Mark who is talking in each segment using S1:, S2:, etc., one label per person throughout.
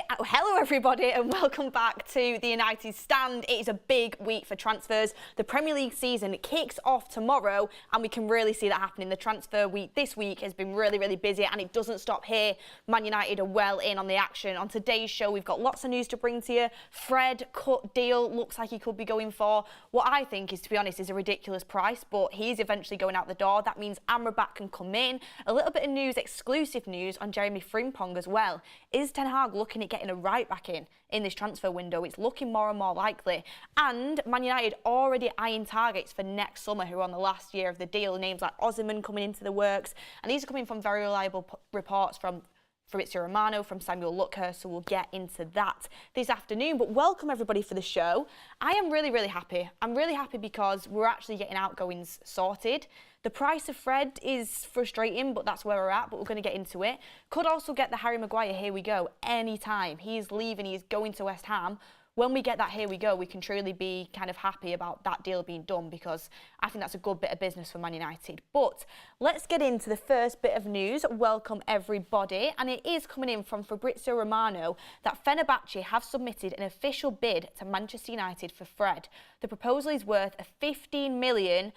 S1: Hello everybody and welcome back to the United Stand. It is a big week for transfers. The Premier League season kicks off tomorrow and we can really see that happening. The transfer week this week has been really busy and it doesn't stop here. Man United are well in on the action. On today's show we've got lots of news to bring to you. Fred cut deal, looks like he could be going for what I think is, to be honest, is a ridiculous price, but he's eventually going out the door. That means Amrabat can come in. A little bit of news, exclusive news on Jeremy Frimpong as well. Is Ten Hag looking at getting a right back in this transfer window? It's looking more and more likely. And Man United already eyeing targets for next summer who are on the last year of the deal. Names like Osimhen coming into the works. And these are coming from very reliable reports from Fabrizio Romano, from Samuel Luckhurst, so we'll get into that this afternoon. But welcome everybody for the show. I am really happy. I'm really happy because we're actually getting outgoings sorted. The price of Fred is frustrating, but that's where we're at, but we're going to get into it. Could also get the Harry Maguire, here we go, anytime. He's leaving, he's going to West Ham. When we get that here we go, we can truly be kind of happy about that deal being done because I think that's a good bit of business for Man United. But let's get into the first bit of news. Welcome everybody. And it is coming in from Fabrizio Romano that Fenerbahce have submitted an official bid to Manchester United for Fred. The proposal is worth a €15 million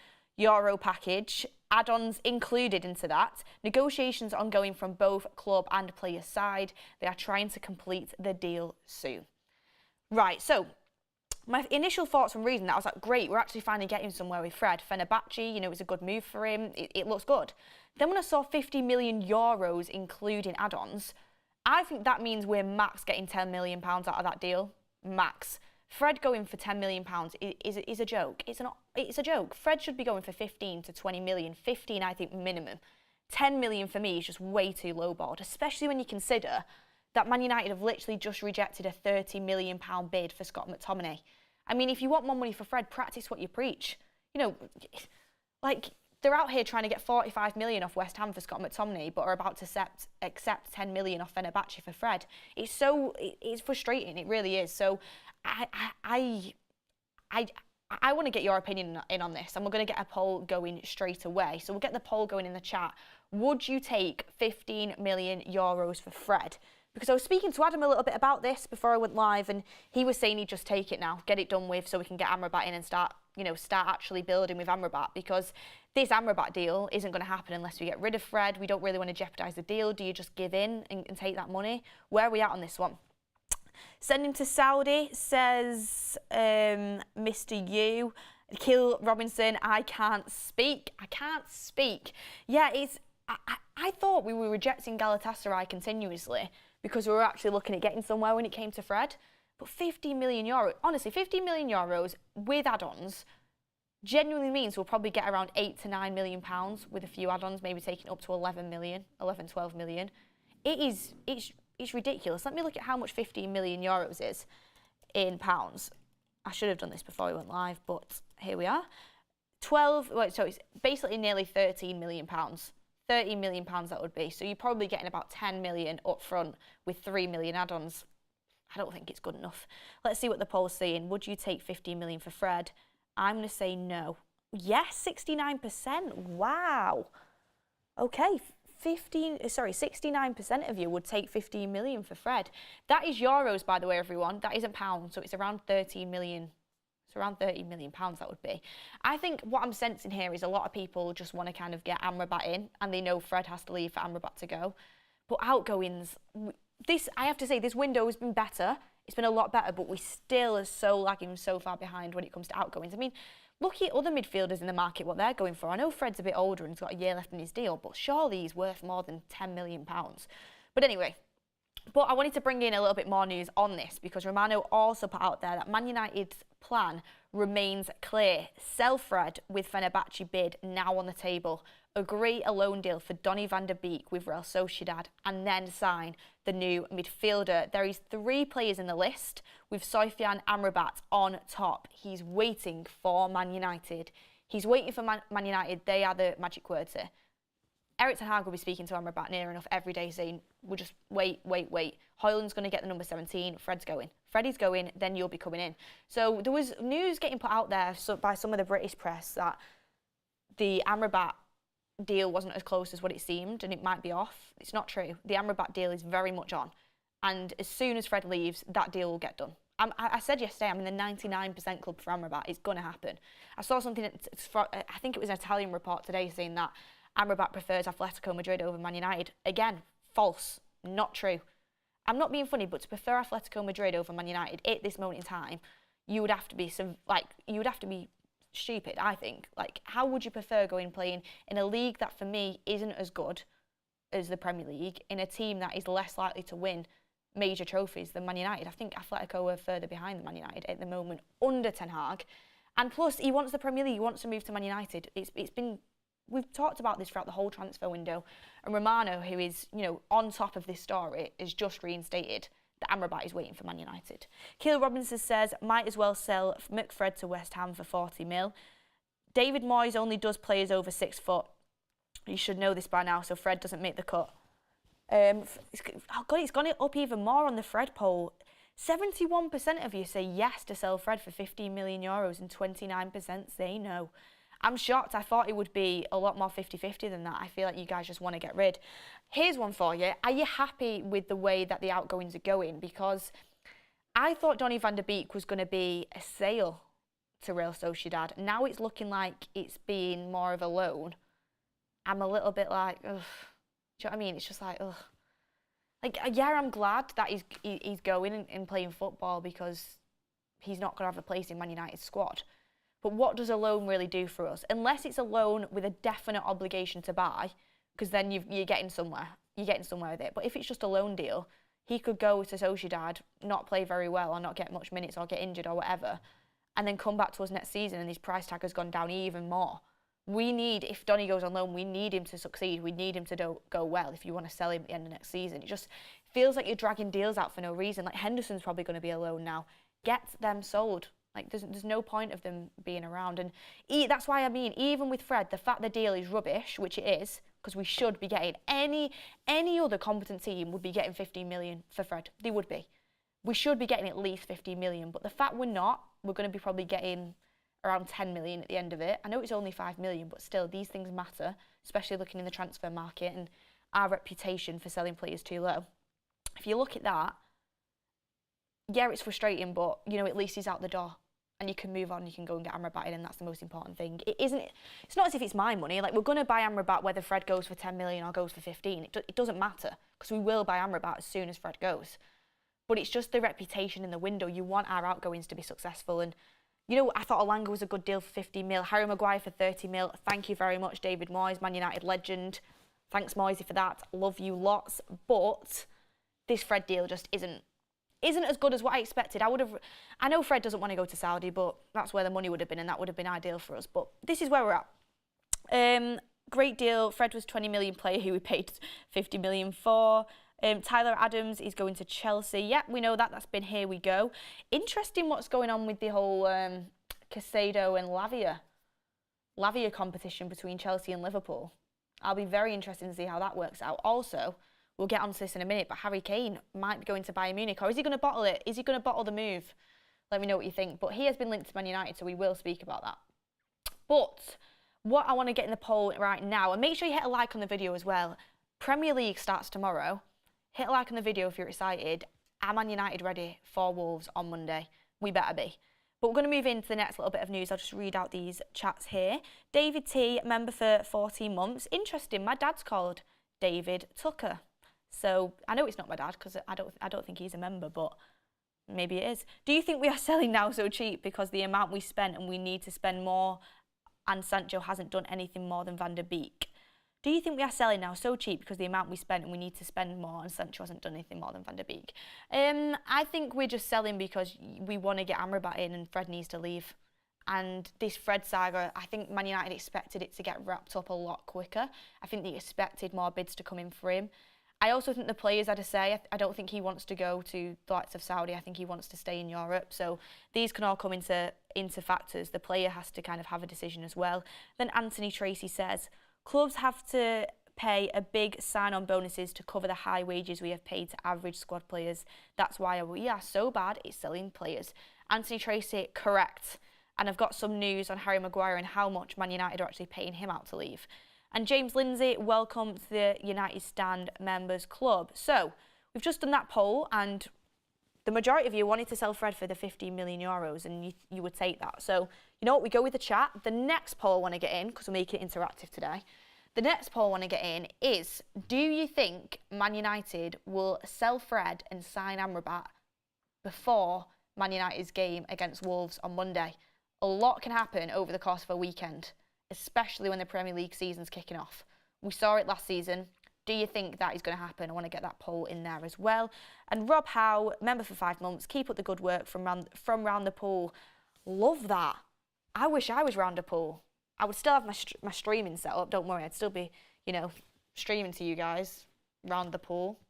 S1: package, add-ons included into that. Negotiations ongoing from both club and player side. They are trying to complete the deal soon. Right, so my initial thoughts from reading that, I was like, great, we're actually finally getting somewhere with Fred. Fenerbahce, you know, it was a good move for him. It looks good. Then when I saw €50 million including add-ons, I think that means we're max getting £10 million out of that deal. Max. Fred going for £10 million is a joke. It's a joke. Fred should be going for 15 to 20 million. 15, I think, minimum. 10 million for me is just way too lowballed, especially when you consider that Man United have literally just rejected a £30 million bid for Scott McTominay. I mean, if you want more money for Fred, practice what you preach. You know, like, they're out here trying to get 45 million off West Ham for Scott McTominay, but are about to accept 10 million off Fenerbahce for Fred. It's frustrating, it really is. So I want to get your opinion in on this, and we're going to get a poll going straight away. So we'll get the poll going in the chat. Would you take €15 million for Fred? Because I was speaking to Adam a little bit about this before I went live, and he was saying he'd just take it now, get it done with, so we can get Amrabat in and start actually building with Amrabat, because this Amrabat deal isn't going to happen unless we get rid of Fred. We don't really want to jeopardise the deal. Do you just give in and take that money? Where are we at on this one? Send him to Saudi, says Mr. U. Kill Robinson, I can't speak. Yeah, I thought we were rejecting Galatasaray continuously because we were actually looking at getting somewhere when it came to Fred. But €15 million, honestly, €15 million with add-ons genuinely means we'll probably get around £8 to £9 million with a few add-ons, maybe taking up to 11, 12 million. It's ridiculous. Let me look at how much €15 million is in pounds. I should have done this before we went live, but here we are. So it's basically nearly £13 million. £30 million that would be. So you're probably getting about 10 million up front with 3 million add-ons. I don't think it's good enough. Let's see what the poll's saying. Would you take 15 million for Fred? I'm going to say no. Yes, 69%. Wow. Okay, 69% of you would take 15 million for Fred. That is euros, by the way, everyone. That isn't pounds, so it's around 13 million. It's around £30 million that would be. I think what I'm sensing here is a lot of people just want to kind of get Amrabat in, and they know Fred has to leave for Amrabat to go. But outgoings, I have to say, this window has been better. It's been a lot better, but we still are so lagging so far behind when it comes to outgoings. I mean, look at other midfielders in the market, what they're going for. I know Fred's a bit older and he's got a year left in his deal, but surely he's worth more than £10 million. But anyway, I wanted to bring in a little bit more news on this because Romano also put out there that Man United's plan remains clear. Sell Fred with Fenerbahce bid now on the table. Agree a loan deal for Donny van der Beek with Real Sociedad and then sign the new midfielder. There is 3 players in the list with Sofian Amrabat on top. He's waiting for Man United. He's waiting for Man United. They are the magic words here. Eric Ten Hag will be speaking to Amrabat near enough every day saying, we'll just wait. Højlund's going to get the number 17, Fred's going. Freddie's going, then you'll be coming in. So there was news getting put out there by some of the British press that the Amrabat deal wasn't as close as what it seemed and it might be off. It's not true. The Amrabat deal is very much on And as soon as Fred leaves, that deal will get done. I said yesterday, I'm in the 99% club for Amrabat. It's going to happen. I saw something, I think it was an Italian report today saying that Amrabat prefers Atletico Madrid over Man United. Again, false, not true. I'm not being funny, but to prefer Atletico Madrid over Man United at this moment in time, you would have to be stupid, I think. Like, how would you prefer going playing in a league that for me isn't as good as the Premier League, in a team that is less likely to win major trophies than Man United? I think Atletico are further behind than Man United at the moment under Ten Hag. And plus, he wants the Premier League, he wants to move to Man United. We've talked about this throughout the whole transfer window. And Romano, who is, on top of this story, is just reinstated that Amrabat is waiting for Man United. Keelan Robinson says, might as well sell McFred to West Ham for 40 mil. David Moyes only does players over 6 foot. You should know this by now, so Fred doesn't make the cut. It's gone up even more on the Fred poll. 71% of you say yes to sell Fred for 15 million euros and 29% say no. I'm shocked. I thought it would be a lot more 50-50 than that. I feel like you guys just want to get rid. Here's one for you. Are you happy with the way that the outgoings are going? Because I thought Donny van der Beek was going to be a sale to Real Sociedad. Now it's looking like it's being more of a loan. I'm a little bit like, ugh. Do you know what I mean? It's just like, ugh. Like, yeah, I'm glad that he's going and playing football because he's not going to have a place in Man United's squad. But what does a loan really do for us? Unless it's a loan with a definite obligation to buy, because then you're getting somewhere. You're getting somewhere with it. But if it's just a loan deal, he could go to Sociedad, not play very well or not get much minutes or get injured or whatever, and then come back to us next season and his price tag has gone down even more. We need, if Donny goes on loan, we need him to succeed. We need him to go well if you want to sell him at the end of next season. It just feels like you're dragging deals out for no reason. Like, Henderson's probably going to be a loan now. Get them sold. Like, there's no point of them being around. And that's why I mean, even with Fred, the fact the deal is rubbish, which it is, because we should be getting, any other competent team would be getting 15 million for Fred. They would be. We should be getting at least 15 million. But the fact we're not, we're going to be probably getting around 10 million at the end of it. I know it's only 5 million, but still, these things matter, especially looking in the transfer market and our reputation for selling players too low. If you look at that, yeah, it's frustrating, but, at least he's out the door and you can move on, you can go and get Amrabat in, and that's the most important thing. It's not as if it's my money. Like, we're going to buy Amrabat whether Fred goes for 10 million or goes for 15. It doesn't matter, because we will buy Amrabat as soon as Fred goes. But it's just the reputation in the window. You want our outgoings to be successful, and I thought Alanga was a good deal for 50 mil. Harry Maguire for 30 mil. Thank you very much, David Moyes, Man United legend. Thanks, Moisey, for that. Love you lots. But this Fred deal just isn't as good as what I expected. I know Fred doesn't want to go to Saudi, but that's where the money would have been, and that would have been ideal for us. But this is where we're at. Great deal. Fred was 20 million player who we paid 50 million for. Tyler Adams is going to Chelsea. Yeah, we know that. That's been here we go. Interesting what's going on with the whole Caicedo and Lavia competition between Chelsea and Liverpool. I'll be very interested to see how that works out. Also, we'll get onto this in a minute, but Harry Kane might be going to Bayern Munich. Or is he going to bottle it? Is he going to bottle the move? Let me know what you think. But he has been linked to Man United, so we will speak about that. But what I want to get in the poll right now, and make sure you hit a like on the video as well. Premier League starts tomorrow. Hit a like on the video if you're excited. Are Man United ready for Wolves on Monday? We better be. But we're going to move into the next little bit of news. I'll just read out these chats here. David T, member for 14 months. Interesting, my dad's called David Tucker. So I know it's not my dad because I don't think he's a member, but maybe it is. Do you think we are selling now so cheap because the amount we spent and we need to spend more, and Sancho hasn't done anything more than Van der Beek? Do you think we are selling now so cheap because the amount we spent and we need to spend more, and Sancho hasn't done anything more than Van der Beek? I think we're just selling because we want to get Amrabat in and Fred needs to leave. And this Fred saga, I think Man United expected it to get wrapped up a lot quicker. I think they expected more bids to come in for him. I also think the players had a say. I don't think he wants to go to the likes of Saudi. I think he wants to stay in Europe. So these can all come into factors. The player has to kind of have a decision as well. Then Anthony Tracy says, clubs have to pay a big sign-on bonuses to cover the high wages we have paid to average squad players. That's why we are so bad at selling players. Anthony Tracy, correct. And I've got some news on Harry Maguire and how much Man United are actually paying him out to leave. And James Lindsay, welcome to the United Stand Members Club. So, we've just done that poll, and the majority of you wanted to sell Fred for the €15 million, and you would take that. So, you know what, we go with the chat. The next poll I want to get in, because we're making it interactive today, the next poll I want to get in is, do you think Man United will sell Fred and sign Amrabat before Man United's game against Wolves on Monday? A lot can happen over the course of a weekend, especially when the Premier League season's kicking off. We saw it last season. Do you think that is going to happen? I want to get that poll in there as well. And Rob Howe, member for 5 months, keep up the good work from round the pool. Love that. I wish I was round the pool. I would still have my streaming set up. Don't worry, I'd still be, you know, streaming to you guys round the pool.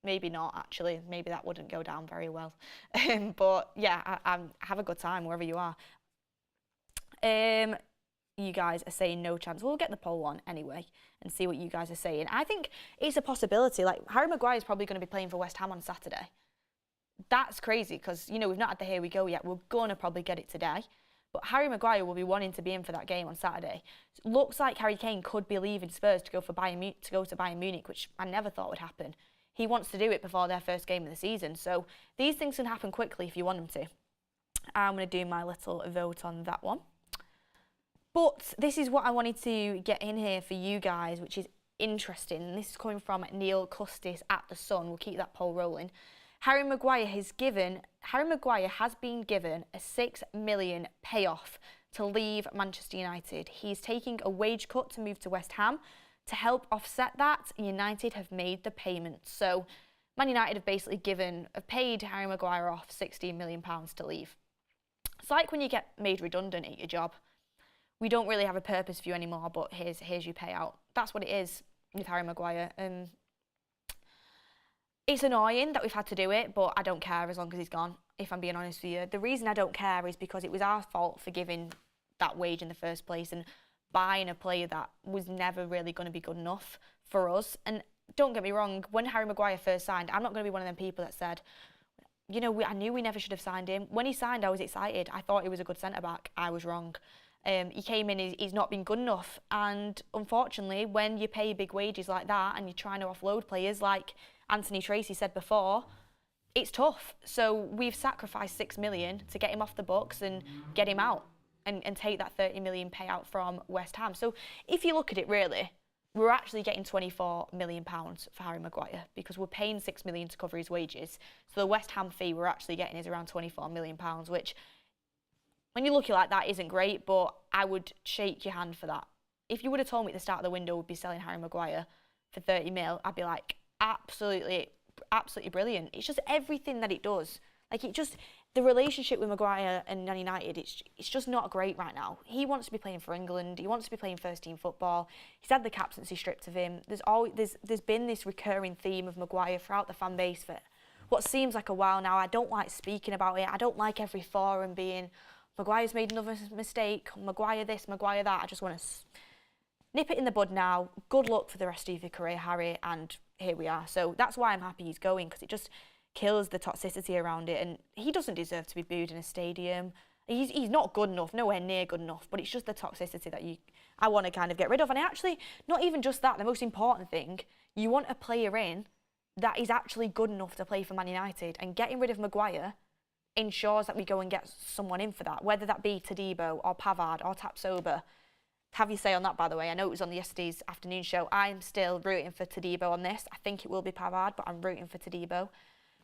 S1: Maybe not, actually. Maybe that wouldn't go down very well. But yeah, I have a good time wherever you are. You guys are saying no chance. We'll get the poll on anyway and see what you guys are saying. I think it's a possibility. Like, Harry Maguire is probably going to be playing for West Ham on Saturday. That's crazy because, you know, we've not had the here we go yet. We're going to probably get it today. But Harry Maguire will be wanting to be in for that game on Saturday. It looks like Harry Kane could be leaving Spurs to go to Bayern Munich, which I never thought would happen. He wants to do it before their first game of the season. So these things can happen quickly if you want them to. I'm going to do my little vote on that one. But this is what I wanted to get in here for you guys, which is interesting. This is coming from Neil Custis at The Sun. We'll keep that poll rolling. Harry Maguire has been given a £6 million payoff to leave Manchester United. He's taking a wage cut to move to West Ham. To help offset that, United have made the payment. So Man United have basically paid Harry Maguire off £16 million to leave. It's like when you get made redundant at your job. We don't really have a purpose for you anymore, but here's your payout. That's what it is with Harry Maguire. It's annoying that we've had to do it, but I don't care as long as he's gone, if I'm being honest with you. The reason I don't care is because it was our fault for giving that wage in the first place and buying a player that was never really going to be good enough for us. And don't get me wrong, when Harry Maguire first signed, I'm not going to be one of them people that said, you know, I knew we never should have signed him. When he signed, I was excited. I thought he was a good centre-back. I was wrong. He came in, he's not been good enough. And unfortunately, when you pay big wages like that and you're trying to offload players like Anthony Tracy said before, it's tough. So we've sacrificed £6 million to get him off the books and get him out and take that £30 million payout from West Ham. So if you look at it really, we're actually getting £24 million for Harry Maguire because we're paying £6 million to cover his wages. So the West Ham fee we're actually getting is around £24 million, which when you look at it like that isn't great, but I would shake your hand for that. If you would have told me at the start of the window we'd be selling Harry Maguire for 30 mil, I'd be like, absolutely brilliant. It's just everything that it does. Like, the relationship with Maguire and Man United, it's just not great right now. He wants to be playing for England. He wants to be playing first team football. He's had the captaincy stripped of him. There's been this recurring theme of Maguire throughout the fan base for what seems like a while now. I don't like speaking about it. I don't like every forum being, Maguire's made another mistake, Maguire this, Maguire that. I just want to nip it in the bud now. Good luck for the rest of your career, Harry, and here we are. So that's why I'm happy he's going, because it just kills the toxicity around it, and he doesn't deserve to be booed in a stadium. He's not good enough, nowhere near good enough, but it's just the toxicity that I want to kind of get rid of. And actually, not even just that, the most important thing, you want a player in that is actually good enough to play for Man United, and getting rid of Maguire ensures that we go and get someone in for that, whether that be Todibo or Pavard or Tapsoba. Have your say on that, by the way. I know it was on yesterday's afternoon show. I'm still rooting for Todibo on this. I think it will be Pavard, but I'm rooting for Todibo.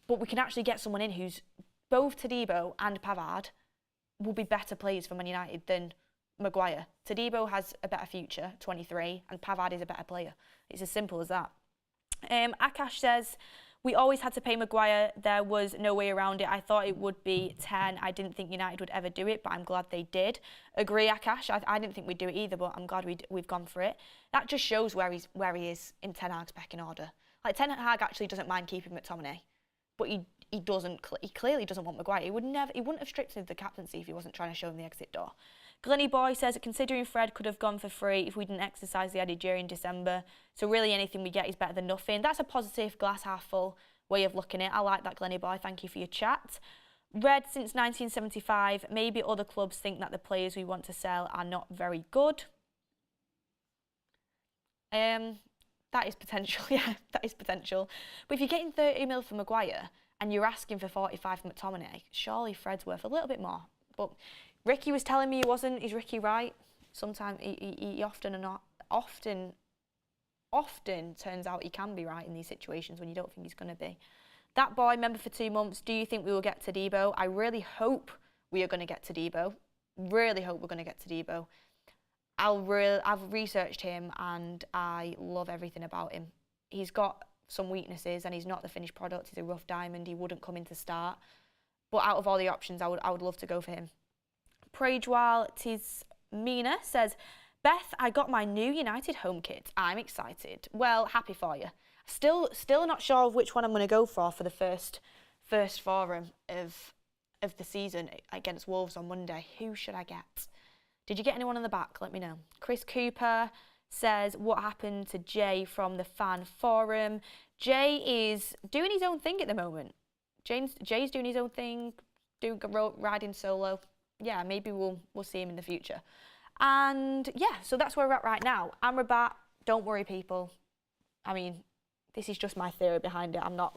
S1: But we can actually get someone in who's both Todibo and Pavard will be better players for Man United than Maguire. Todibo has a better future, 23, and Pavard is a better player. It's as simple as that. Akash says, we always had to pay Maguire. There was no way around it. I thought it would be 10. I didn't think United would ever do it, but I'm glad they did. Agree, Akash. I didn't think we'd do it either, but I'm glad we've gone for it. That just shows where he is in Ten Hag's pecking order. Like, Ten Hag actually doesn't mind keeping McTominay, but he clearly doesn't want Maguire. He wouldn't have stripped him of the captaincy if he wasn't trying to show him the exit door. Glenny Boy says, considering Fred could have gone for free if we didn't exercise the added during December, so really anything we get is better than nothing. That's a positive, glass half full way of looking at it. I like that, Glenny Boy. Thank you for your chat. Red since 1975. Maybe other clubs think that the players we want to sell are not very good. That is potential, yeah, that is potential. But if you're getting 30 mil for Maguire and you're asking for 45 for McTominay, surely Fred's worth a little bit more. But Ricky was telling me he wasn't. Is Ricky right? Sometimes he often turns out he can be right in these situations when you don't think he's going to be. That boy, member for 2 months, do you think we will get to Debo? I really hope we are going to get to Debo. Really hope we're going to get to Debo. I've researched him and I love everything about him. He's got some weaknesses and he's not the finished product. He's a rough diamond. He wouldn't come in to start. But out of all the options, I would love to go for him. Prajwal Tismina says, Beth, I got my new United home kit. I'm excited. Well, happy for you. Still not sure of which one I'm going to go for the first forum of the season against Wolves on Monday. Who should I get? Did you get anyone on the back? Let me know. Chris Cooper says, what happened to Jay from the fan forum? Jay is doing his own thing at the moment. Jay's doing his own thing, riding solo. Yeah, maybe we'll see him in the future. And yeah, so that's where we're at right now. Amrabat, don't worry, people. I mean, this is just my theory behind it. I'm not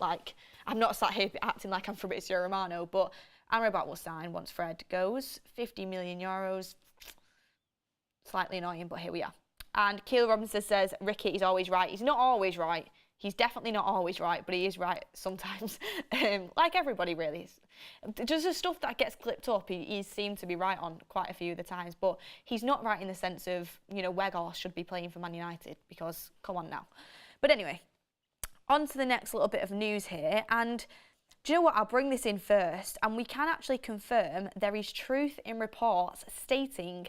S1: sat here acting like I'm Fabrizio Romano, but Amrabat will sign once Fred goes. 50 million euros. Slightly annoying, but here we are. And Keil Robinson says, Ricky is always right. He's not always right. He's definitely not always right, but he is right sometimes. Like everybody, really. Just the stuff that gets clipped up, he seemed to be right on quite a few of the times, but he's not right in the sense of, Weghorst should be playing for Man United, because, come on now. But anyway, on to the next little bit of news here, and do you know what? I'll bring this in first, and we can actually confirm there is truth in reports stating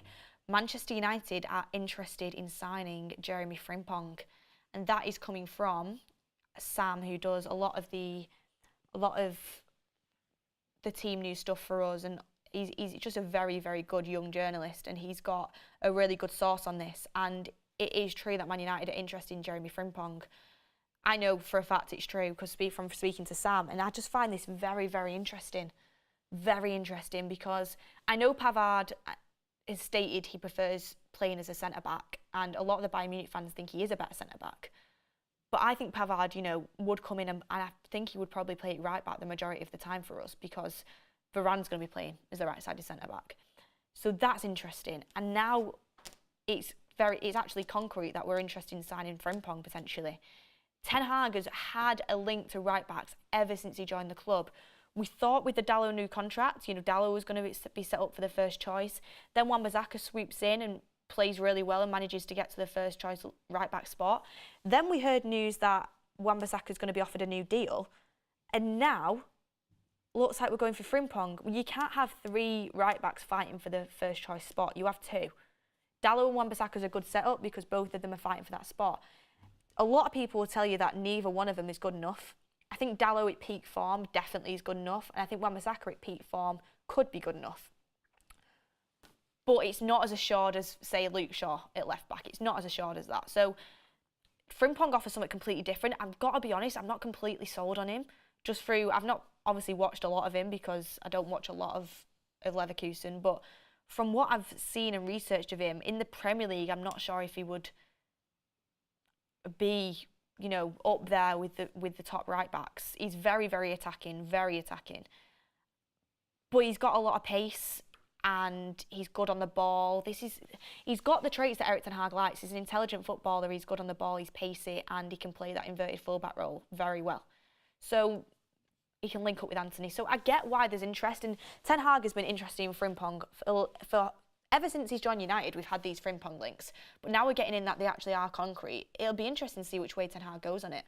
S1: Manchester United are interested in signing Jeremy Frimpong. And that is coming from Sam, who does a lot of the team news stuff for us, and he's just a very, very good young journalist, and he's got a really good source on this. And it is true that Man United are interested in Jeremy Frimpong. I know for a fact it's true because from speaking to Sam, and I just find this very, very interesting. Very interesting because I know Pavard has stated he prefers playing as a centre-back, and a lot of the Bayern Munich fans think he is a better centre-back. But I think Pavard, would come in and I think he would probably play it right back the majority of the time for us because Varane's going to be playing as the right-sided centre-back. So that's interesting. And now it's actually concrete that we're interested in signing Frimpong potentially. Ten Hag has had a link to right-backs ever since he joined the club. We thought with the Dalot new contract, Dalot was going to be set up for the first choice. Then Wan-Bissaka swoops in and plays really well and manages to get to the first choice right-back spot. Then we heard news that Wan-Bissaka is going to be offered a new deal. And now, looks like we're going for Frimpong. You can't have 3 right-backs fighting for the first choice spot. You have 2. Dalot and Wan-Bissaka is a good setup because both of them are fighting for that spot. A lot of people will tell you that neither one of them is good enough. I think Dalot at peak form definitely is good enough, and I think Wan-Bissaka at peak form could be good enough. But it's not as assured as, say, Luke Shaw at left back. It's not as assured as that. So Frimpong offers something completely different. I've got to be honest, I'm not completely sold on him. I've not obviously watched a lot of him because I don't watch a lot of Leverkusen, but from what I've seen and researched of him in the Premier League, I'm not sure if he would be up there with the top right backs. He's very, very attacking, but he's got a lot of pace and he's good on the ball. He's got the traits that Erik ten Hag likes. He's an intelligent footballer. He's good on the ball. He's pacey and he can play that inverted fullback role very well. So he can link up with Anthony. So I get why there's interest, and Ten Hag has been interested in Frimpong for ever since he's joined United. We've had these Frimpong links, but now we're getting in that they actually are concrete. It'll be interesting to see which way Ten Hag goes on it.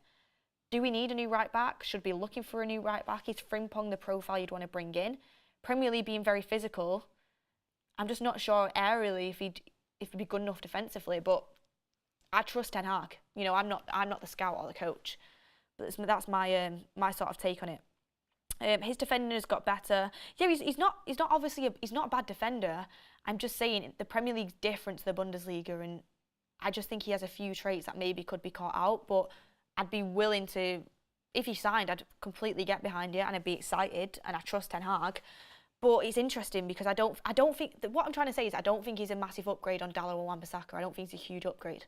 S1: Do we need a new right back? Should we be looking for a new right back? Is Frimpong the profile you'd want to bring in? Premier League being very physical, I'm just not sure aerially if he'd be good enough defensively. But I trust Ten Hag. I'm not the scout or the coach, but that's my my sort of take on it. His defending has got better. Yeah, he's not obviously he's not a bad defender. I'm just saying the Premier League's different to the Bundesliga, and I just think he has a few traits that maybe could be caught out. But I'd be willing to, if he signed, I'd completely get behind it and I'd be excited, and I trust Ten Hag. But it's interesting because I don't think what I'm trying to say is I don't think he's a massive upgrade on Dalot or Wan-Bissaka. I don't think he's a huge upgrade.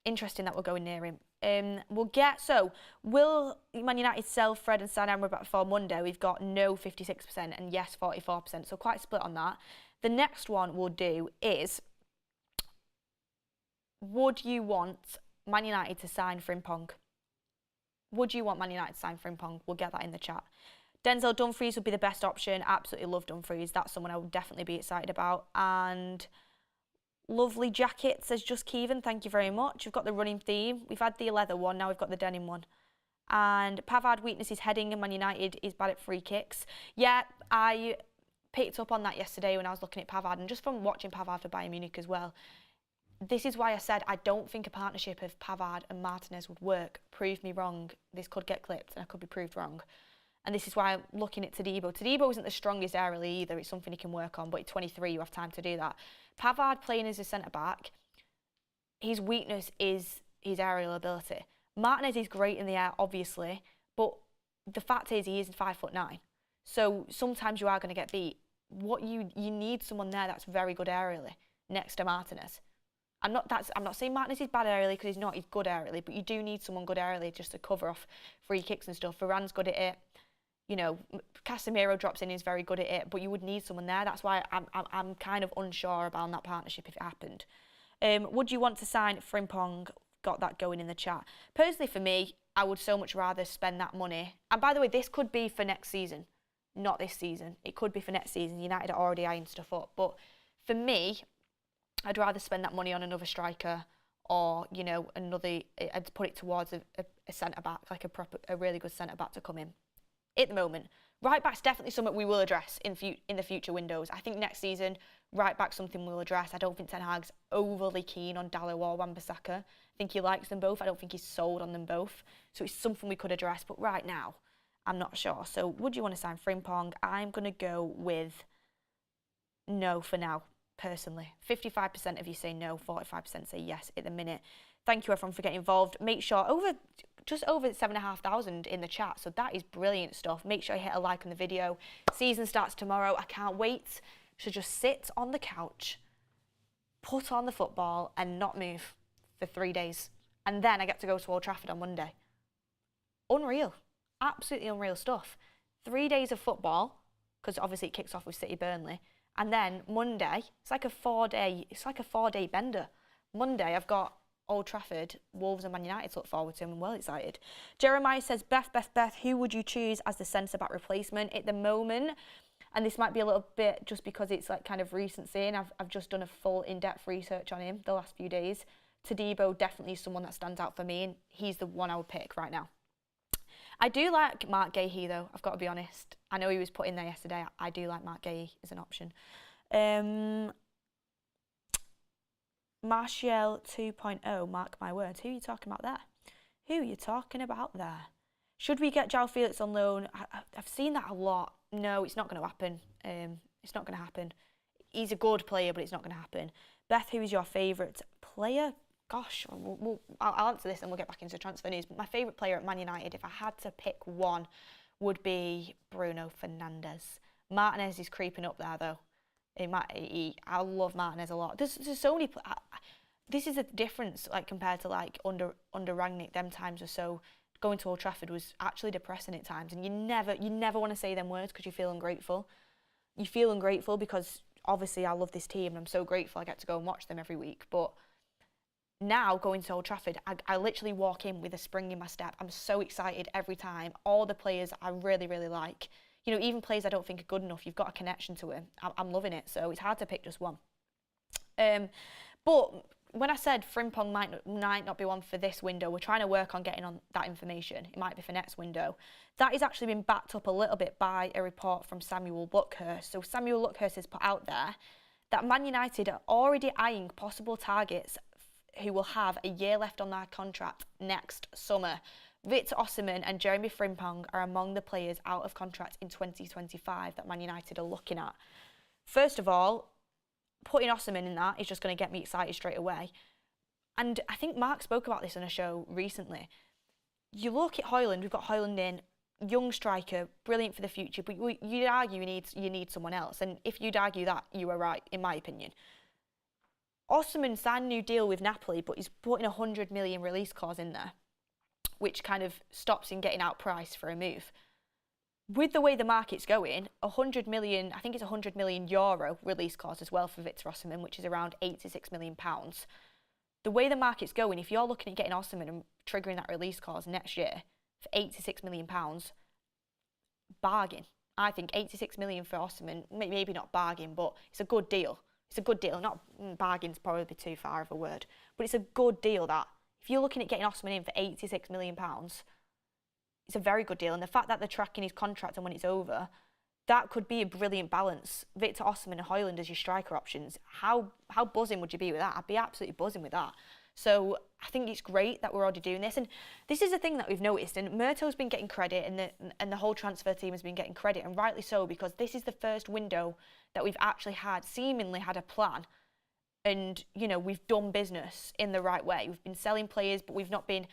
S1: interesting that we're going near him. Will Man United sell Fred and sign Amrabat before Monday? We've got no 56% and yes 44%, so quite split on that. The next one we'll do is, would you want Man United to sign Frimpong? Would you want Man United to sign Frimpong? We'll get that in the chat. Denzel Dumfries would be the best option. Absolutely love Dumfries. That's someone I would definitely be excited about. And lovely jacket, says Just Kevin. Thank you very much. We've got the running theme. We've had the leather one. Now we've got the denim one. And Pavard weakness is heading, and Man United is bad at free kicks. Yeah, I picked up on that yesterday when I was looking at Pavard, and just from watching Pavard for Bayern Munich as well. This is why I said I don't think a partnership of Pavard and Martinez would work. Prove me wrong. This could get clipped and I could be proved wrong. And this is why I'm looking at Todibo. Todibo isn't the strongest aerially either. It's something he can work on, but at 23, you have time to do that. Pavard playing as a centre-back, his weakness is his aerial ability. Martinez is great in the air, obviously, but the fact is he is 5'9". So sometimes you are going to get beat. What you need someone there that's very good aerially next to Martinez. I'm not saying Martinez is bad aerially because he's not. He's good aerially, but you do need someone good aerially just to cover off free kicks and stuff. Varane's good at it. You know, Casemiro drops in, is very good at it, but you would need someone there. That's why I'm kind of unsure about that partnership if it happened. Would you want to sign Frimpong? Got that going in the chat. Personally, for me, I would so much rather spend that money. And by the way, this could be for next season, not this season. It could be for next season. United are already eyeing stuff up, but for me, I'd rather spend that money on another striker, or I'd put it towards a centre back, like a really good centre back to come in. At the moment, right back's definitely something we will address in the future windows. I think next season, right back's something we'll address. I don't think Ten Hag's overly keen on Dalot or Wan-Bissaka. I think he likes them both. I don't think he's sold on them both. So it's something we could address. But right now, I'm not sure. So would you want to sign Frimpong? I'm going to go with no for now. Personally, 55% of you say no, 45% say yes at the minute. Thank you everyone for getting involved. Make sure just over 7,500 in the chat, so that is brilliant stuff. Make sure you hit a like on the video. Season starts tomorrow. I can't wait to just sit on the couch, put on the football and not move for 3 days, and then I get to go to Old Trafford on Monday. Unreal, absolutely unreal stuff. 3 days of football, because obviously it kicks off with City Burnley. And then Monday, it's like a 4-day bender. Monday, I've got Old Trafford, Wolves and Man United to look forward to. I'm well excited. Jeremiah says, Beth, who would you choose as the centre-back replacement at the moment? And this might be a little bit just because it's like kind of recency, and I've just done a full in-depth research on him the last few days. Todibo definitely is someone that stands out for me, and he's the one I would pick right now. I do like Mark Gahey though, I've got to be honest. I know he was put in there yesterday. I do like Mark Gahey as an option. Martial 2.0, mark my words. Who are you talking about there? Who are you talking about there? Should we get João Felix on loan? I've seen that a lot. No, it's not going to happen. It's not going to happen. He's a good player, but it's not going to happen. Beth, who is your favourite player? Gosh, I'll answer this and we'll get back into transfer news. But my favourite player at Man United, if I had to pick one, would be Bruno Fernandes. Martinez is creeping up there, though. I love Martinez a lot. There's so many. This is a difference, like compared to like under Rangnick. Them times were so. Going to Old Trafford was actually depressing at times, and you never want to say them words because you feel ungrateful. You feel ungrateful because obviously I love this team and I'm so grateful I get to go and watch them every week, but. Now, going to Old Trafford, I literally walk in with a spring in my step. I'm so excited every time. All the players I really, really like. You know, even players I don't think are good enough, you've got a connection to him. I'm loving it, so it's hard to pick just one. But when I said Frimpong might not be one for this window, we're trying to work on getting on that information. It might be for next window. That has actually been backed up a little bit by a report from Samuel Luckhurst. So Samuel Luckhurst has put out there that Man United are already eyeing possible targets who will have a year left on their contract next summer. Victor Osimhen and Jeremy Frimpong are among the players out of contract in 2025 that Man United are looking at. First of all, putting Osimhen in that is just going to get me excited straight away. And I think Mark spoke about this on a show recently. You look at Højlund, we've got Højlund in, young striker, brilliant for the future, but you'd argue you need someone else. And if you'd argue that, you were right, in my opinion. Osimhen signed a new deal with Napoli, but he's putting a 100 million release clause in there, which kind of stops him getting outpriced for a move. With the way the market's going, 100 million, I think it's 100 million euro release clause as well for Victor Osimhen, which is around £86 million. The way the market's going, if you're looking at getting Osimhen and triggering that release clause next year for £86 million, bargain. I think 86 million for Osimhen, maybe not bargain, but it's a good deal. It's a good deal. Not bargain's probably too far of a word, but it's a good deal that if you're looking at getting Osimhen in for £86 million, it's a very good deal. And the fact that they're tracking his contract and when it's over, that could be a brilliant balance. Victor Osimhen and Højlund as your striker options. How buzzing would you be with that? I'd be absolutely buzzing with that. So I think it's great that we're already doing this. And this is a thing that we've noticed. And Murto's been getting credit and the whole transfer team has been getting credit, and rightly so, because this is the first window that we've actually seemingly had a plan. And, you know, we've done business in the right way. We've been selling players, but we've not been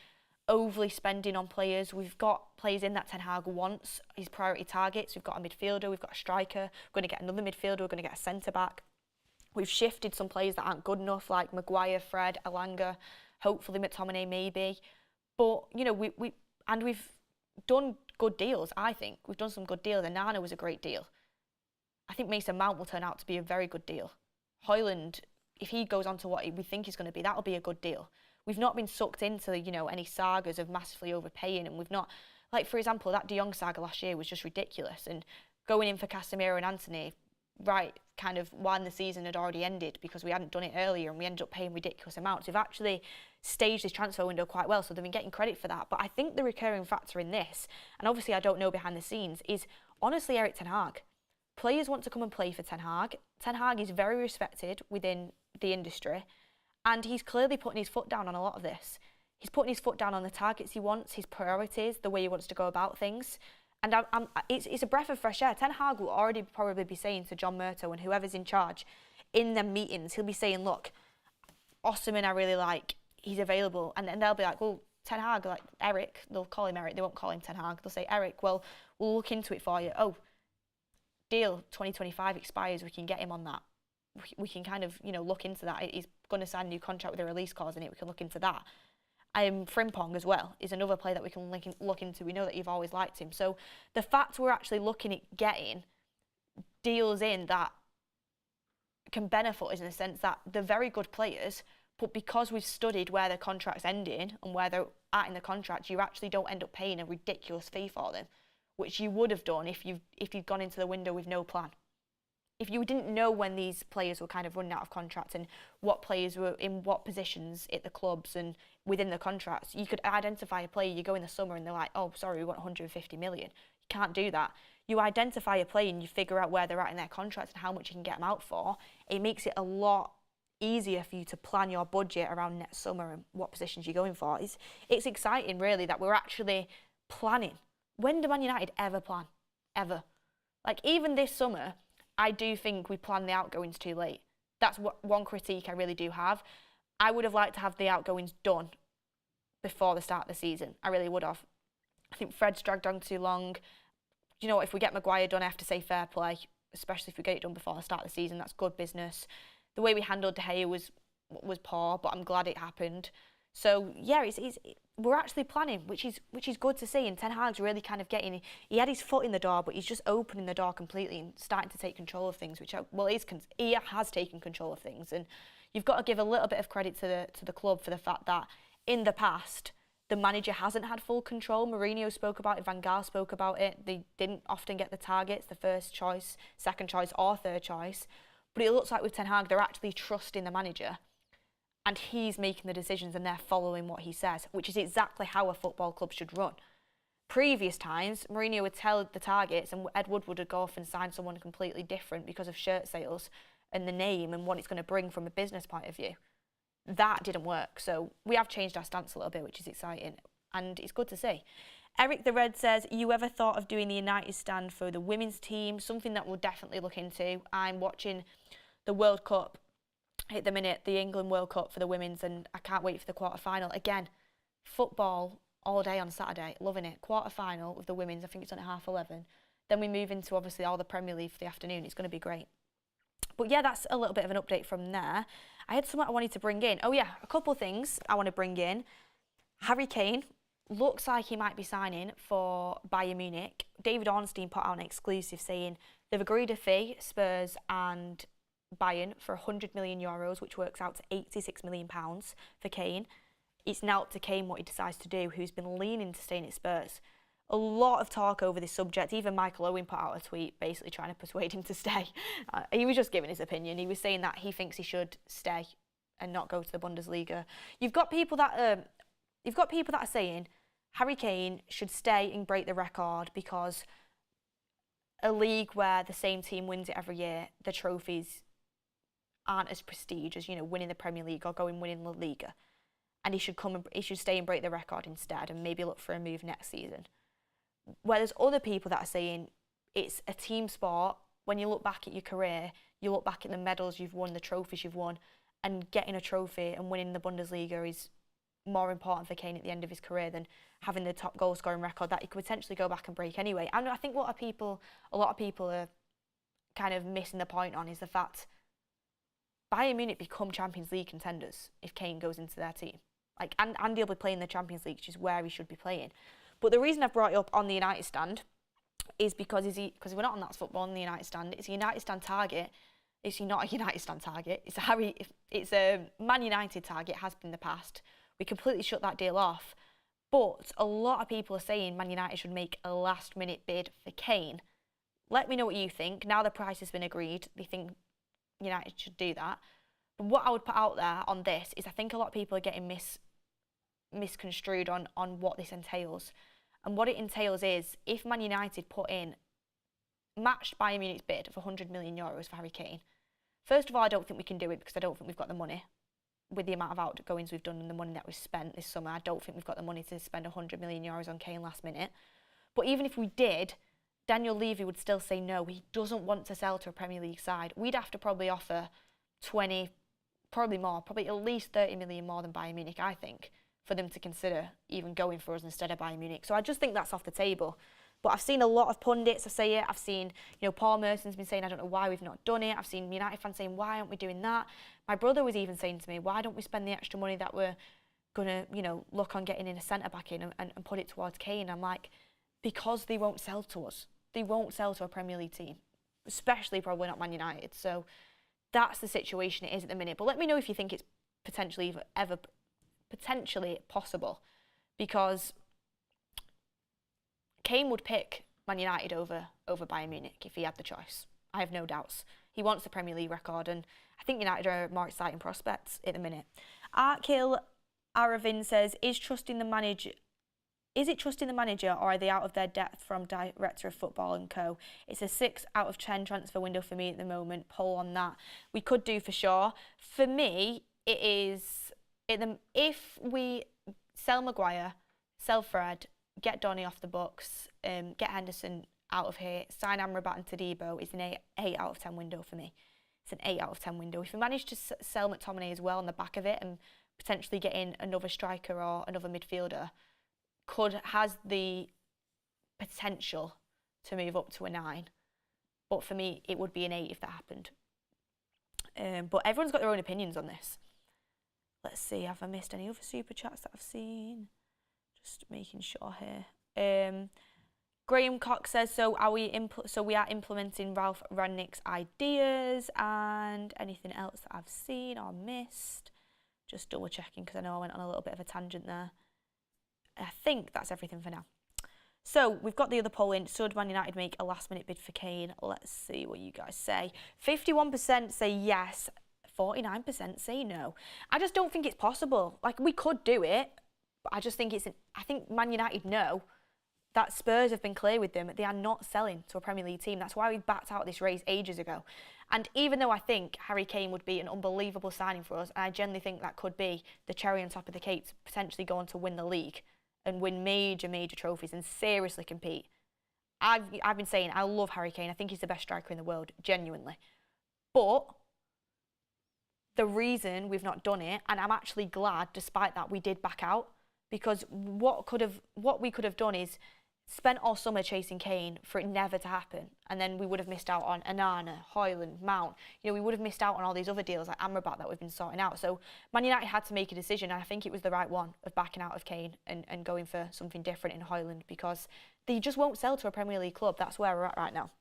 S1: overly spending on players. We've got players in that Ten Hag wants, his priority targets. We've got a midfielder, we've got a striker, we're going to get another midfielder, we're going to get a centre-back. We've shifted some players that aren't good enough, like Maguire, Fred, Elanga, hopefully McTominay maybe. But, you know, we've done good deals, I think. We've done some good deals, and Nana was a great deal. I think Mason Mount will turn out to be a very good deal. Højlund, if he goes on to what we think he's going to be, that'll be a good deal. We've not been sucked into, you know, any sagas of massively overpaying, and we've not, like, for example, that De Jong saga last year was just ridiculous, and going in for Casemiro and Anthony, right, kind of when the season had already ended because we hadn't done it earlier and we ended up paying ridiculous amounts. We've actually staged this transfer window quite well, so they've been getting credit for that. But I think the recurring factor in this, and obviously I don't know behind the scenes, is honestly Erik Ten Hag. Players want to come and play for Ten Hag. Ten Hag is very respected within the industry, and he's clearly putting his foot down on a lot of this. He's putting his foot down on the targets he wants, his priorities, the way he wants to go about things. And it's a breath of fresh air. Ten Hag will already probably be saying to John Murto and whoever's in charge in them meetings, he'll be saying, look, Osimhen I really like, he's available. And then they'll be like, well, Ten Hag, like Eric, they'll call him Eric, they won't call him Ten Hag. They'll say, Eric, well, we'll look into it for you. Oh, deal 2025 expires, we can get him on that. We can kind of, you know, look into that. He's going to sign a new contract with a release clause in it. We can look into that. Frimpong as well is another player that we can look into. We know that you've always liked him. So the fact we're actually looking at getting deals in that can benefit us in the sense that they're very good players, but because we've studied where their contract's ending and where they're at in the contract, you actually don't end up paying a ridiculous fee for them, which you would have done if you'd gone into the window with no plan. If you didn't know when these players were kind of running out of contracts and what players were in what positions at the clubs and within the contracts, you could identify a player, you go in the summer and they're like, oh, sorry, we want 150 million. You can't do that. You identify a player and you figure out where they're at in their contracts and how much you can get them out for. It makes it a lot easier for you to plan your budget around next summer and what positions you're going for. It's exciting, really, that we're actually planning. When do Man United ever plan? Ever. Like, even this summer, I do think we planned the outgoings too late. That's one critique I really do have. I would have liked to have the outgoings done before the start of the season. I really would have. I think Fred's dragged on too long. You know what, if we get Maguire done, I have to say fair play, especially if we get it done before the start of the season. That's good business. The way we handled De Gea was poor, but I'm glad it happened. So yeah, we're actually planning, which is good to see. And Ten Hag's really kind of he had his foot in the door, but he's just opening the door completely and starting to take control of things. He has taken control of things, and you've got to give a little bit of credit to the club for the fact that in the past the manager hasn't had full control. Mourinho spoke about it, Van Gaal spoke about it. They didn't often get the targets, the first choice, second choice, or third choice. But it looks like with Ten Hag, they're actually trusting the manager. And he's making the decisions and they're following what he says, which is exactly how a football club should run. Previous times, Mourinho would tell the targets and Ed Woodward would go off and sign someone completely different because of shirt sales and the name and what it's going to bring from a business point of view. That didn't work. So we have changed our stance a little bit, which is exciting. And it's good to see. Eric the Red says, you ever thought of doing the United stand for the women's team? Something that we'll definitely look into. I'm watching the World Cup at the minute, the England World Cup for the women's, and I can't wait for the quarter-final. Again, football all day on Saturday, loving it. Quarter-final with the women's, I think it's on at 11:30. Then we move into, obviously, all the Premier League for the afternoon. It's going to be great. But yeah, that's a little bit of an update from there. I had something I wanted to bring in. Oh yeah, a couple of things I want to bring in. Harry Kane looks like he might be signing for Bayern Munich. David Ornstein put out an exclusive saying they've agreed a fee, Spurs and Bayern, for €100 million, which works out to £86 million for Kane. It's now up to Kane what he decides to do, who's been leaning to staying at Spurs. A lot of talk over this subject. Even Michael Owen put out a tweet basically trying to persuade him to stay. He was just giving his opinion. He was saying that he thinks he should stay and not go to the Bundesliga. You've got people that are saying Harry Kane should stay and break the record because a league where the same team wins it every year, the trophies aren't as prestige as, winning the Premier League or winning La Liga. And he should stay and break the record instead and maybe look for a move next season. Where there's other people that are saying it's a team sport. When you look back at your career, you look back at the medals you've won, the trophies you've won, and getting a trophy and winning the Bundesliga is more important for Kane at the end of his career than having the top goal scoring record that he could potentially go back and break anyway. And I think a lot of people are kind of missing the point on is the fact Bayern Munich become Champions League contenders if Kane goes into their team. And he'll be playing the Champions League, which is where he should be playing. But the reason I've brought it up on the United stand is because we're not on That's Football on the United stand. It's a United stand target. It's not a United stand target. It's a Man United target. It has been in the past. We completely shut that deal off. But a lot of people are saying Man United should make a last-minute bid for Kane. Let me know what you think. Now the price has been agreed, they think United should do that. But what I would put out there on this is I think a lot of people are getting misconstrued on what this entails. And what it entails is if Man United matched Bayern Munich's bid of €100 million for Harry Kane, first of all, I don't think we can do it because I don't think we've got the money. With the amount of outgoings we've done and the money that we've spent this summer, I don't think we've got the money to spend €100 million on Kane last minute. But even if we did, Daniel Levy would still say no. He doesn't want to sell to a Premier League side. We'd have to probably offer 20, probably more, probably at least 30 million more than Bayern Munich, I think, for them to consider even going for us instead of Bayern Munich. So I just think that's off the table. But I've seen a lot of pundits say it. I've seen, Paul Merson's been saying, I don't know why we've not done it. I've seen United fans saying, why aren't we doing that? My brother was even saying to me, why don't we spend the extra money that we're going to, look on getting in a centre-back in and put it towards Kane? I'm like, because they won't sell to us. They won't sell to a Premier League team, especially probably not Man United. So that's the situation it is at the minute. But let me know if you think it's potentially possible, because Kane would pick Man United over Bayern Munich if he had the choice. I have no doubts. He wants the Premier League record, and I think United are more exciting prospects at the minute. Arkil Aravin says, is it trusting the manager, or are they out of their depth from director of football and co? It's a 6 out of 10 transfer window for me at the moment. Poll on that. We could do for sure. For me, it is, if we sell Maguire, sell Fred, get Donny off the books, get Henderson out of here, sign Amrabat and Todibo, it's an 8 out of 10 window for me. It's an 8 out of 10 window. If we manage to sell McTominay as well on the back of it and potentially get in another striker or another midfielder, has the potential to move up to a 9. But for me, it would be an 8 if that happened. But everyone's got their own opinions on this. Let's see, have I missed any other super chats that I've seen? Just making sure here. Graham Cox says, so we are implementing Ralph Rangnick's ideas, and anything else that I've seen or missed? Just double checking because I know I went on a little bit of a tangent there. I think that's everything for now. So we've got the other poll in. Should Man United make a last minute bid for Kane? Let's see what you guys say. 51% say yes, 49% say no. I just don't think it's possible. We could do it, but I just think I think Man United know that Spurs have been clear with them. They are not selling to a Premier League team. That's why we backed out this race ages ago. And even though I think Harry Kane would be an unbelievable signing for us, and I genuinely think that could be the cherry on top of the cake to potentially go on to win the league and win major trophies and seriously compete. I've been saying I love Harry Kane. I think he's the best striker in the world, genuinely. But the reason we've not done it, and I'm actually glad despite that we did back out, because what we could have done is spent all summer chasing Kane for it never to happen, and then we would have missed out on Onana, Højlund, Mount. You know, we would have missed out on all these other deals like Amrabat that we've been sorting out. So Man United had to make a decision, and I think it was the right one, of backing out of Kane and going for something different in Højlund, because they just won't sell to a Premier League club. That's where we're at right now.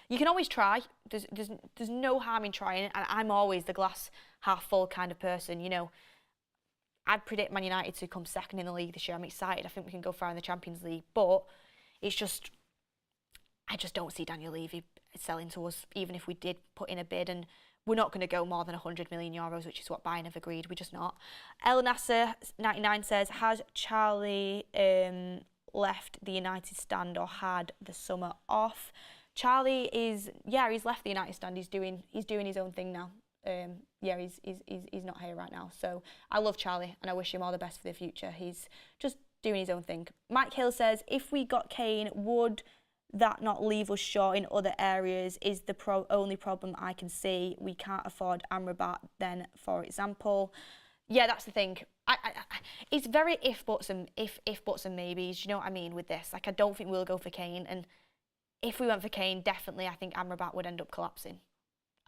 S1: You can always try. There's no harm in trying, and I'm always the glass half full kind of person. You know, I'd predict Man United to come second in the league this year. I'm excited. I think we can go far in the Champions League, but it's just, I just don't see Daniel Levy selling to us, even if we did put in a bid, and we're not going to go more than €100 million, which is what Bayern have agreed. We're just not. El Nasser 99 says, has Charlie left the United stand or had the summer off? Charlie is, yeah, he's left the United stand. He's doing his own thing now. Yeah, he's not here right now. So I love Charlie and I wish him all the best for the future. He's just doing his own thing. Mike Hill says, if we got Kane, would that not leave us short in other areas? Is the only problem I can see. We can't afford Amrabat then, for example. Yeah, that's the thing. It's very if buts and maybes. You know what I mean with this? Like, I don't think we'll go for Kane, and if we went for Kane, definitely I think Amrabat would end up collapsing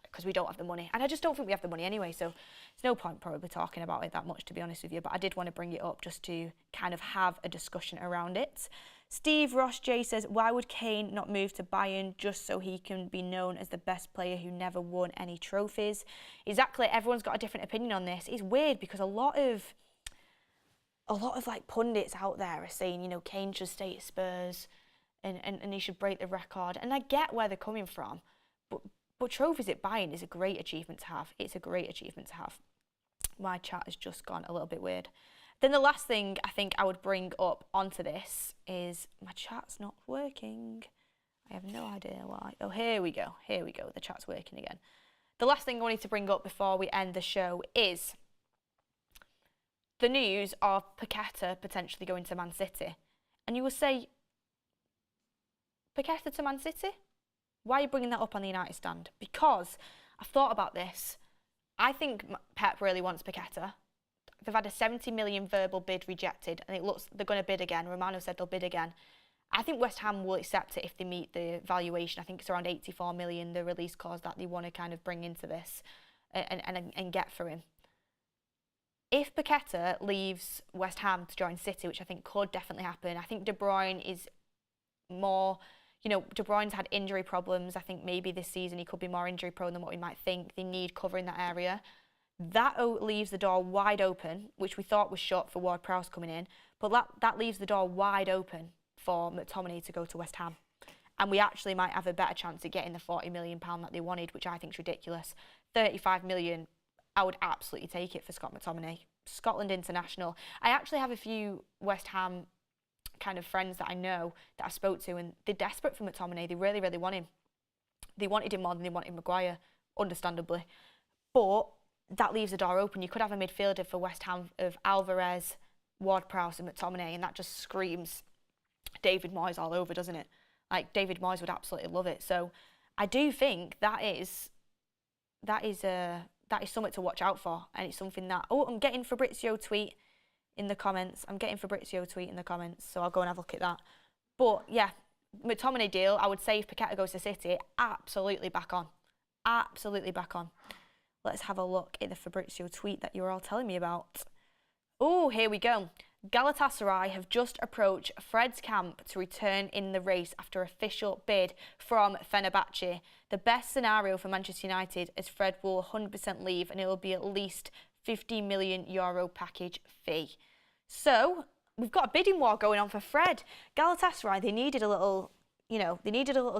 S1: because we don't have the money. And I just don't think we have the money anyway, so there's no point probably talking about it that much, to be honest with you. But I did want to bring it up just to kind of have a discussion around it. Steve Ross J says, why would Kane not move to Bayern just so he can be known as the best player who never won any trophies? Exactly, everyone's got a different opinion on this. It's weird because a lot of like pundits out there are saying, you know, Kane should stay at Spurs and he should break the record. And I get where they're coming from, but trophies at Bayern is a great achievement to have. It's a great achievement to have. My chat has just gone a little bit weird. Then the last thing I think I would bring up onto this is my chat's not working. I have no idea why. Oh, here we go. Here we go. The chat's working again. The last thing I wanted to bring up before we end the show is the news of Paqueta potentially going to Man City. And you will say, Paqueta to Man City? Why are you bringing that up on the United stand? Because I've thought about this. I think Pep really wants Paqueta. They've had a 70 million verbal bid rejected, and it looks they're going to bid again. Romano said they'll bid again. I think West Ham will accept it if they meet the valuation. I think it's around 84 million, the release clause that they want to kind of bring into this and get for him. If Paqueta leaves West Ham to join City, which I think could definitely happen, I think De Bruyne is more, you know, De Bruyne's had injury problems. I think maybe this season he could be more injury prone than what we might think. They need cover in that area. That leaves the door wide open, which we thought was shut for Ward-Prowse coming in, but that leaves the door wide open for McTominay to go to West Ham. And we actually might have a better chance of getting the £40 million that they wanted, which I think is ridiculous. 35 million, I would absolutely take it for Scott McTominay. Scotland international. I actually have a few West Ham kind of friends that I know that I spoke to, and they're desperate for McTominay. They really, really want him. They wanted him more than they wanted Maguire, understandably. But that leaves the door open. You could have a midfielder for West Ham of Alvarez, Ward-Prowse and McTominay, and that just screams David Moyes all over, doesn't it? Like, David Moyes would absolutely love it. So I do think that is something to watch out for, and it's something that, I'm getting Fabrizio tweet in the comments. So I'll go and have a look at that. But yeah, McTominay deal, I would say if Paqueta goes to City, absolutely back on. Absolutely back on. Let's have a look at the Fabrizio tweet that you were all telling me about. Oh, here we go. Galatasaray have just approached Fred's camp to return in the race after official bid from Fenerbahce. The best scenario for Manchester United is Fred will 100% leave, and it will be at least €50 million package fee. So we've got a bidding war going on for Fred. Galatasaray, they needed a little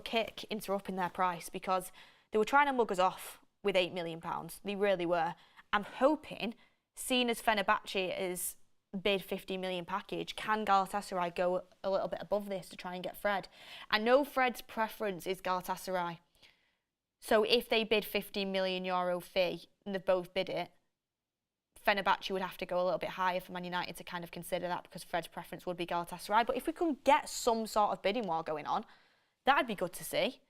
S1: kick into upping their price because they were trying to mug us off with £8 million. They really were. I'm hoping, seeing as Fenerbahce is bid £50 million package, can Galatasaray go a little bit above this to try and get Fred? I know Fred's preference is Galatasaray. So if they bid €50 million fee and they've both bid it, Fenerbahce would have to go a little bit higher for Man United to kind of consider that, because Fred's preference would be Galatasaray. But if we can get some sort of bidding war going on, that'd be good to see.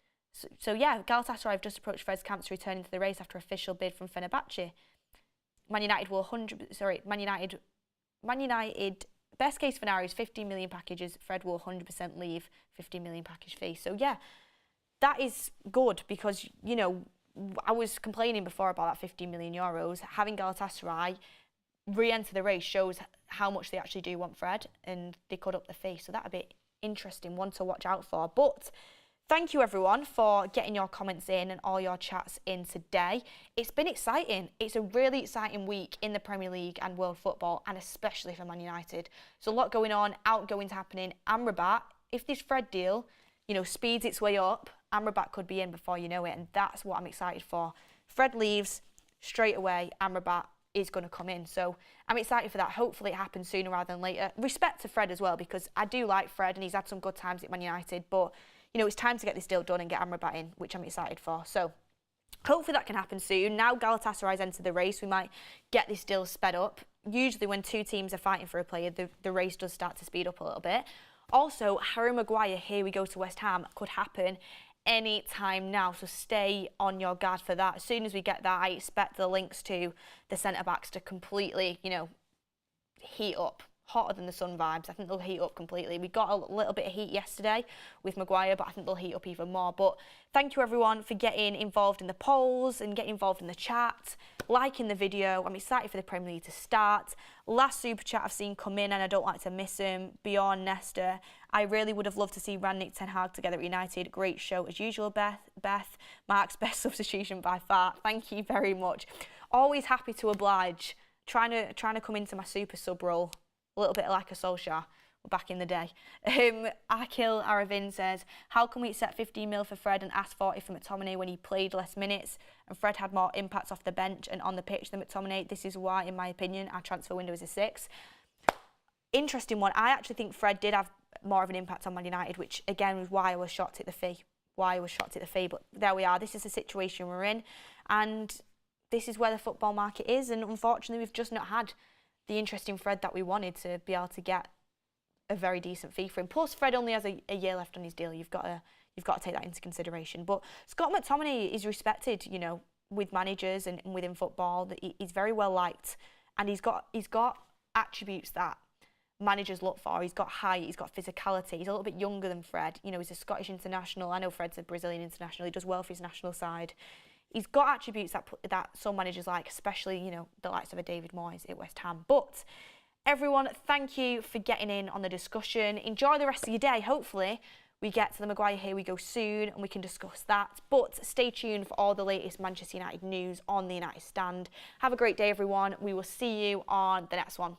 S1: So yeah, Galatasaray have just approached Fred's camp to return into the race after official bid from Fenerbahce. Man United best case scenario is 15 million packages. Fred will 100% leave 15 million package fee. So yeah, that is good because, you know, I was complaining before about that 15 million euros. Having Galatasaray re-enter the race shows how much they actually do want Fred, and they could up the fee. So that'd be interesting one to watch out for. But thank you everyone for getting your comments in and all your chats in today. It's been exciting. It's a really exciting week in the Premier League and world football, and especially for Man United. There's a lot going on, outgoings happening. Amrabat, if this Fred deal, you know, speeds its way up, Amrabat could be in before you know it, and that's what I'm excited for. Fred leaves, straight away Amrabat is going to come in. So I'm excited for that. Hopefully it happens sooner rather than later. Respect to Fred as well, because I do like Fred and he's had some good times at Man United, but you know, it's time to get this deal done and get Amrabat in, which I'm excited for. So hopefully that can happen soon. Now Galatasaray's entered the race, we might get this deal sped up. Usually when two teams are fighting for a player, the race does start to speed up a little bit. Also, Harry Maguire, here we go to West Ham, could happen any time now, so stay on your guard for that. As soon as we get that, I expect the links to the centre-backs to completely, you know, heat up. Hotter than the sun vibes. I think they'll heat up completely. We got a little bit of heat yesterday with Maguire, but I think they'll heat up even more. But thank you everyone for getting involved in the polls and getting involved in the chat, liking the video. I'm excited for the Premier League to start. Last super chat I've seen come in and I don't like to miss him. Bjorn Nesta. I really would have loved to see Rangnick, Ten Hag together at United. Great show as usual, Beth. Mark's best substitution by far. Thank you very much. Always happy to oblige. Trying to come into my super sub role. A little bit like a Solskjaer back in the day. Akil Aravin says, how can we accept 15 mil for Fred and ask 40 for McTominay when he played less minutes and Fred had more impacts off the bench and on the pitch than McTominay? This is why, in my opinion, our transfer window is a 6. Interesting one. I actually think Fred did have more of an impact on Man United, which again was why I was shocked at the fee. But there we are. This is the situation we're in, and this is where the football market is, and unfortunately we've just not had the interesting Fred that we wanted to be able to get a very decent fee for him. Plus, Fred only has a year left on his deal. You've got to take that into consideration. But Scott McTominay is respected, you know, with managers and within football. That he's very well liked, and he's got attributes that managers look for. He's got height, he's got physicality. He's a little bit younger than Fred. You know, he's a Scottish international. I know Fred's a Brazilian international. He does well for his national side. He's got attributes that some managers like, especially, you know, the likes of a David Moyes at West Ham. But everyone, thank you for getting in on the discussion. Enjoy the rest of your day. Hopefully, we get to the Maguire Here We Go soon and we can discuss that. But stay tuned for all the latest Manchester United news on the United Stand. Have a great day, everyone. We will see you on the next one.